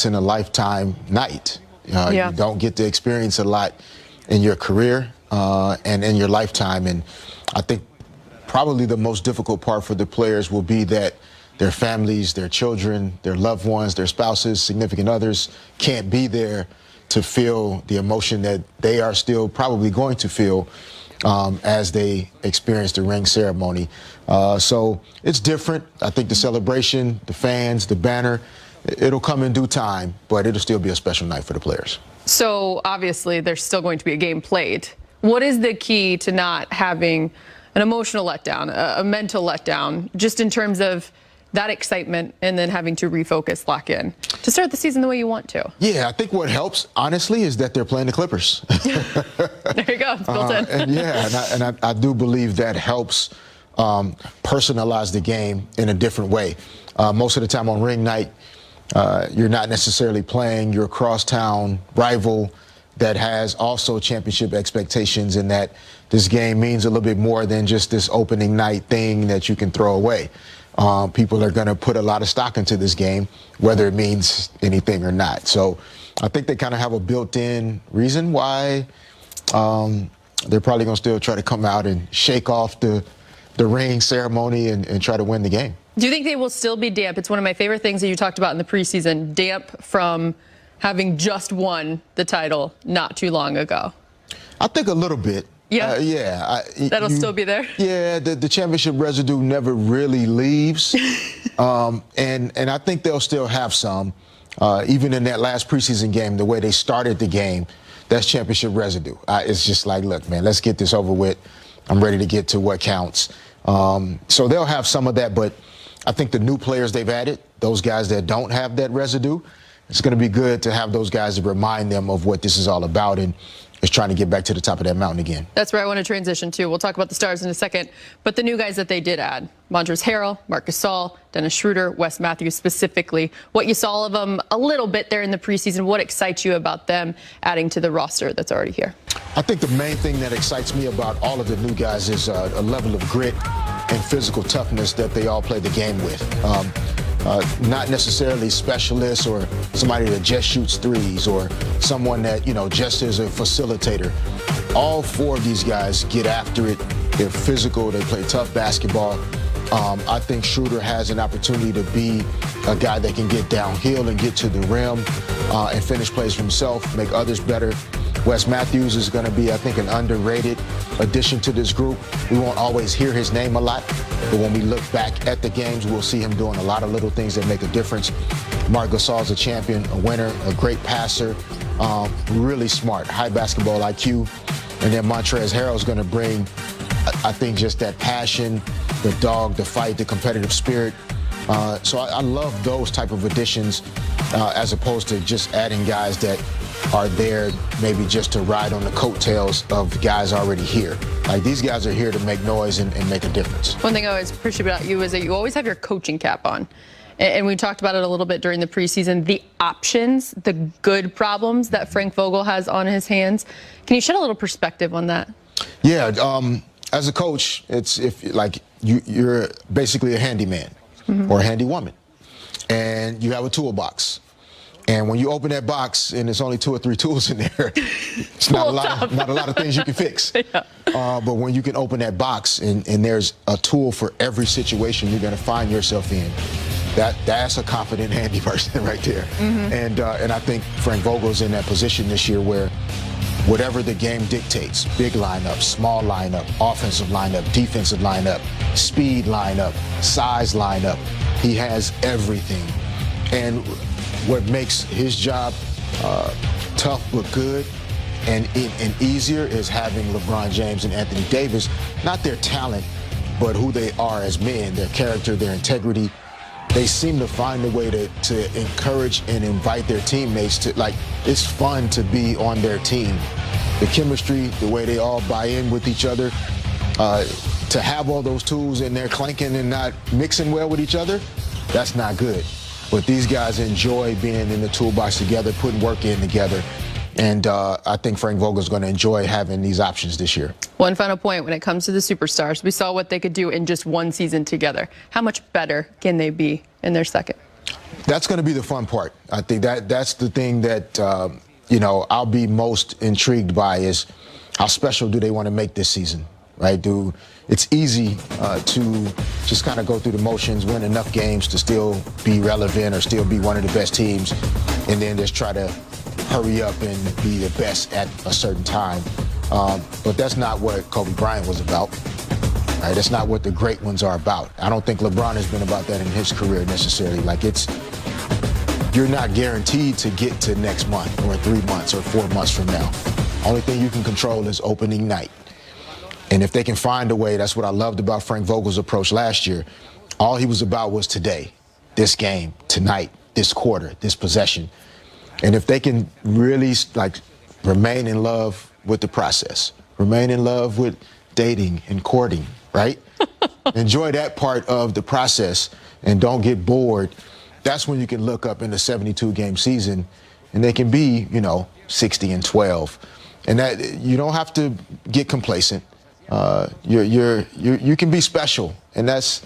in a lifetime night. You don't get to experience a lot in your career and in your lifetime. And I think probably the most difficult part for the players will be that their families, their children, their loved ones, their spouses, significant others can't be there to feel the emotion that they are still probably going to feel as they experience the ring ceremony. So it's different. I think the celebration, the fans, the banner, it'll come in due time, but it'll still be a special night for the players. So obviously there's still going to be a game played. What is the key to not having an emotional letdown, a mental letdown, just in terms of that excitement and then having to refocus, lock in to start the season the way you want to? Yeah, I think what helps, honestly, is that they're playing the Clippers. There you go, it's built in. And I do believe that helps personalize the game in a different way. Most of the time on ring night, you're not necessarily playing your crosstown rival that has also championship expectations, and that this game means a little bit more than just this opening night thing that you can throw away. People are going to put a lot of stock into this game, whether it means anything or not. So I think they kind of have a built-in reason why they're probably going to still try to come out and shake off the ring ceremony and try to win the game. Do you think they will still be damp? It's one of my favorite things that you talked about in the preseason, damp from having just won the title not too long ago. I think a little bit. Yeah. That'll still be there. Yeah, the championship residue never really leaves. And I think they'll still have some. Even in that last preseason game, the way they started the game, that's championship residue. It's just like, look, man, let's get this over with. I'm ready to get to what counts. So they'll have some of that, but I think the new players they've added, those guys that don't have that residue, it's going to be good to have those guys to remind them of what this is all about and is trying to get back to the top of that mountain again. That's where I want to transition to. We'll talk about the stars in a second, but the new guys that they did add, Montrezl Harrell, Marc Gasol, Dennis Schroeder, Wes Matthews specifically. What you saw of them a little bit there in the preseason, what excites you about them adding to the roster that's already here? I think the main thing that excites me about all of the new guys is a level of grit and physical toughness that they all play the game with. Not necessarily specialists or somebody that just shoots threes or someone that, just is a facilitator. All four of these guys get after it. They're physical. They play tough basketball. I think Schroeder has an opportunity to be a guy that can get downhill and get to the rim and finish plays for himself, make others better. Wes Matthews is going to be, I think, an underrated addition to this group. We won't always hear his name a lot, but when we look back at the games, we'll see him doing a lot of little things that make a difference. Marc Gasol's a champion, a winner, a great passer, really smart, high basketball IQ. And then Montrezl Harrell is going to bring, I think, just that passion, the dog, the fight, the competitive spirit. So I love those type of additions as opposed to just adding guys that are there maybe just to ride on the coattails of guys already here. Like, these guys are here to make noise and make a difference. One thing I always appreciate about you is that you always have your coaching cap on. And we talked about it a little bit during the preseason, the options, the good problems that Frank Vogel has on his hands. Can you shed a little perspective on that? Yeah, as a coach, it's you're basically a handyman or a handy woman, and you have a toolbox. And when you open that box and there's only 2 or 3 tools in there, it's not a lot of things you can fix. Yeah. But when you can open that box and there's a tool for every situation you're going to find yourself in, that's a confident, handy person right there. And I think Frank Vogel's in that position this year where whatever the game dictates, big lineup, small lineup, offensive lineup, defensive lineup, speed lineup, size lineup, he has everything. And what makes his job tough but good and easier is having LeBron James and Anthony Davis, not their talent, but who they are as men, their character, their integrity. They seem to find a way to encourage and invite their teammates to, it's fun to be on their team. The chemistry, the way they all buy in with each other, to have all those tools and they're clanking and not mixing well with each other, that's not good. But these guys enjoy being in the toolbox together, putting work in together. And I think Frank Vogel's going to enjoy having these options this year. One final point when it comes to the superstars. We saw what they could do in just one season together. How much better can they be in their second? That's going to be the fun part. I think that's the thing that, I'll be most intrigued by is how special do they want to make this season, right? It's easy to just kind of go through the motions, win enough games to still be relevant or still be one of the best teams, and then just try to hurry up and be the best at a certain time. But that's not what Kobe Bryant was about. Right? That's not what the great ones are about. I don't think LeBron has been about that in his career necessarily. You're not guaranteed to get to next month or 3 months or 4 months from now. Only thing you can control is opening night. And if they can find a way, that's what I loved about Frank Vogel's approach last year. All he was about was today, this game, tonight, this quarter, this possession. And if they can really remain in love with the process, remain in love with dating and courting, right? Enjoy that part of the process and don't get bored. That's when you can look up in the 72-game season and they can be, 60-12. And that you don't have to get complacent. You can be special, and that's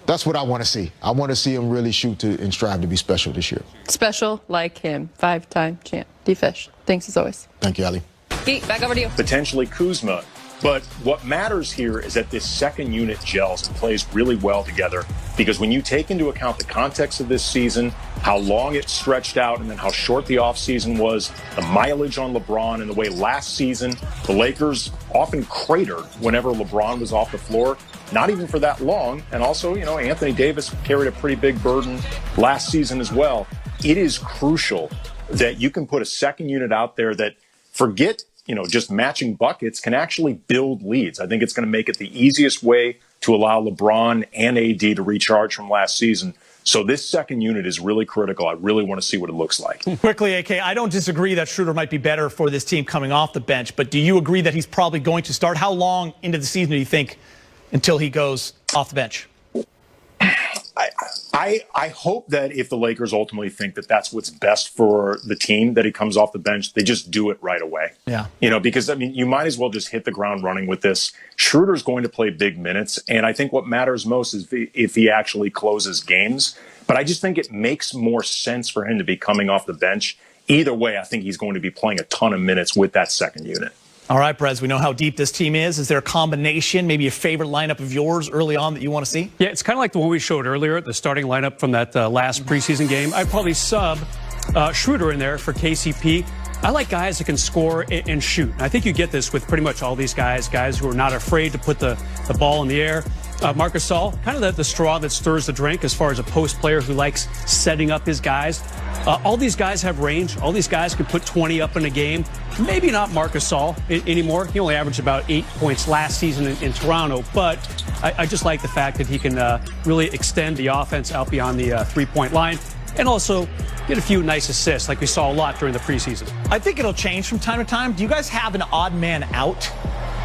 what I want to see. I want to see him really shoot and strive to be special this year. Special like him, 5-time champ. D-Fish, thanks as always. Thank you, Ali. Pete, back over to you. Potentially Kuzma. But what matters here is that this second unit gels and plays really well together, because when you take into account the context of this season, how long it stretched out and then how short the offseason was, the mileage on LeBron and the way last season the Lakers often cratered whenever LeBron was off the floor, not even for that long. And also, Anthony Davis carried a pretty big burden last season as well. It is crucial that you can put a second unit out there that, forget just matching buckets, can actually build leads. I think it's going to make it the easiest way to allow LeBron and AD to recharge from last season. So this second unit is really critical. I really want to see what it looks like. Quickly, AK, I don't disagree that Schroeder might be better for this team coming off the bench, but do you agree that he's probably going to start? How long into the season do you think until he goes off the bench? I hope that if the Lakers ultimately think that that's what's best for the team, that he comes off the bench, they just do it right away. Yeah. Because, you might as well just hit the ground running with this. Schroeder's going to play big minutes, and I think what matters most is if he actually closes games. But I just think it makes more sense for him to be coming off the bench. Either way, I think he's going to be playing a ton of minutes with that second unit. All right, Brez, we know how deep this team is. Is there a combination, maybe a favorite lineup of yours early on that you want to see? Yeah, it's kind of like the one we showed earlier, the starting lineup from that last preseason game. I'd probably sub Schroeder in there for KCP. I like guys that can score and shoot. And I think you get this with pretty much all these guys who are not afraid to put the ball in the air. Marc Gasol, kind of the straw that stirs the drink as far as a post player who likes setting up his guys. All these guys have range. All these guys can put 20 up in a game. Maybe not Marc Gasol anymore. He only averaged about 8 points last season in Toronto. But I just like the fact that he can really extend the offense out beyond the three-point line and also get a few nice assists like we saw a lot during the preseason. I think it'll change from time to time. Do you guys have an odd man out?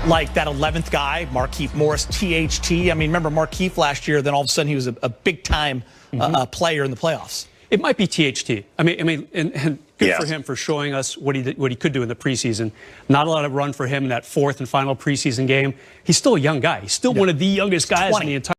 Like that 11th guy, Markieff Morris, THT. Remember Markieff last year, then all of a sudden he was a big-time player in the playoffs. It might be THT. And good for him for showing us what he could do in the preseason. Not a lot of run for him in that fourth and final preseason game. He's still a young guy. He's still one of the youngest guys in the entire